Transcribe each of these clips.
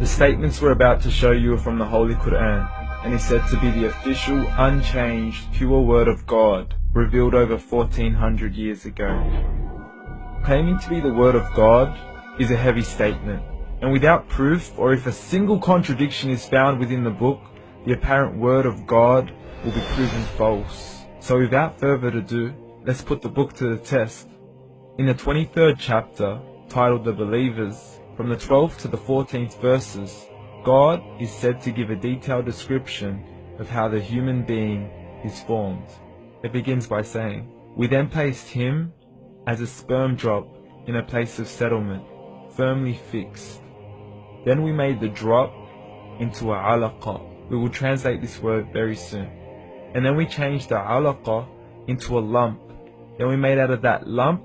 The statements we're about to show you are from the Holy Quran, and is said to be the official, unchanged, pure word of God, revealed over 1400 years ago. Claiming to be the word of God is a heavy statement, and without proof, or if a single contradiction is found within the book, the apparent word of God will be proven false. So without further ado, let's put the book to the test. In the 23rd chapter, titled The Believers, from the 12th to the 14th verses, God is said to give a detailed description of how the human being is formed. It begins by saying, "We then placed him as a sperm drop in a place of settlement, firmly fixed. Then we made the drop into a alaqa." We will translate this word very soon. "And then we changed the alaqa into a lump. Then we made out of that lump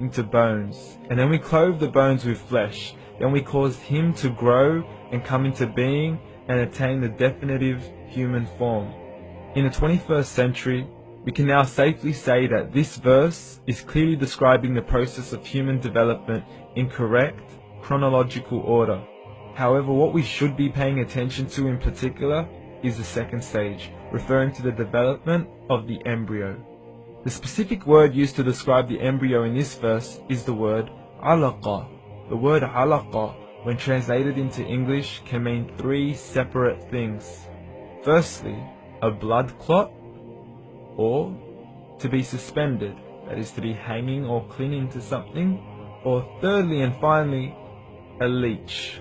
into bones. And then we clothed the bones with flesh. Then we caused him to grow and come into being and attain the definitive human form." In the 21st century, we can now safely say that this verse is clearly describing the process of human development in correct chronological order. However, what we should be paying attention to in particular is the second stage, referring to the development of the embryo. The specific word used to describe the embryo in this verse is the word alaqa. The word alaqa, when translated into English, can mean three separate things. Firstly, a blood clot, or to be suspended, that is to be hanging or clinging to something, or thirdly and finally, a leech.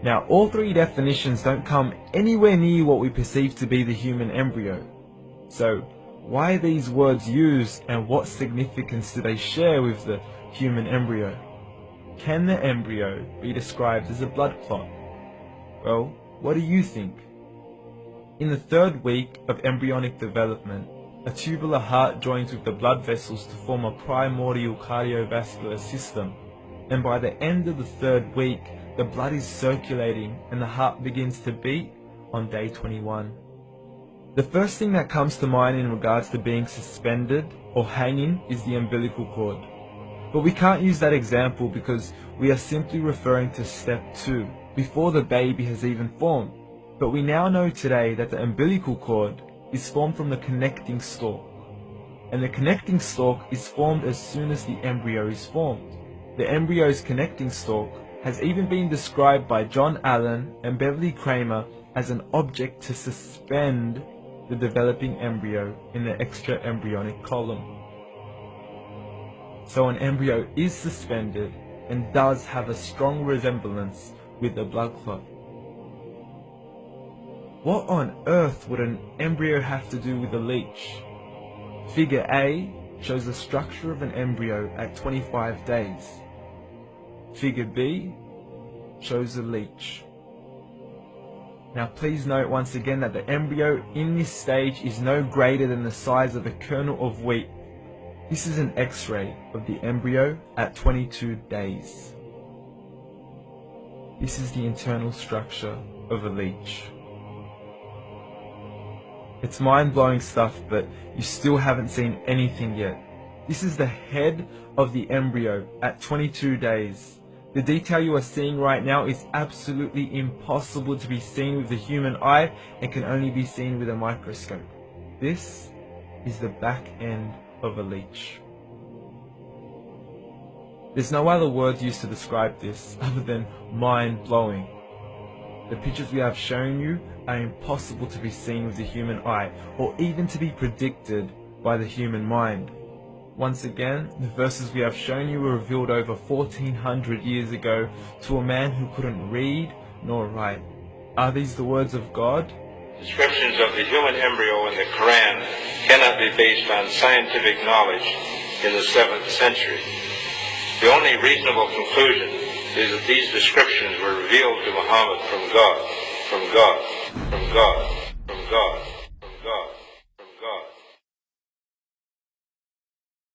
Now, all three definitions don't come anywhere near what we perceive to be the human embryo. So, why are these words used, and what significance do they share with the human embryo? Can the embryo be described as a blood clot? Well, what do you think? In the 3rd week of embryonic development, a tubular heart joins with the blood vessels to form a primordial cardiovascular system, and by the end of the 3rd week, the blood is circulating and the heart begins to beat on day 21. The first thing that comes to mind in regards to being suspended or hanging is the umbilical cord. But we can't use that example because we are simply referring to step 2, before the baby has even formed. But we now know today that the umbilical cord is formed from the connecting stalk. And the connecting stalk is formed as soon as the embryo is formed. The embryo's connecting stalk has even been described by John Allen and Beverly Kramer as an object to suspend the developing embryo in the extra-embryonic column. So an embryo is suspended and does have a strong resemblance with a blood clot. What on earth would an embryo have to do with a leech? Figure A shows the structure of an embryo at 25 days. Figure B shows a leech. Now please note once again that the embryo in this stage is no greater than the size of a kernel of wheat. This is an X-ray of the embryo at 22 days. This is the internal structure of a leech. It's mind-blowing stuff, but you still haven't seen anything yet. This is the head of the embryo at 22 days. The detail you are seeing right now is absolutely impossible to be seen with the human eye and can only be seen with a microscope. This is the back end of a leech. There's no other words used to describe this other than mind-blowing. The pictures we have shown you are impossible to be seen with the human eye or even to be predicted by the human mind. Once again, the verses we have shown you were revealed over 1400 years ago to a man who couldn't read nor write. Are these the words of God? Descriptions of the human embryo in the Quran cannot be based on scientific knowledge in the 7th century. The only reasonable conclusion is that these descriptions were revealed to Muhammad from God, from God, from God, from God.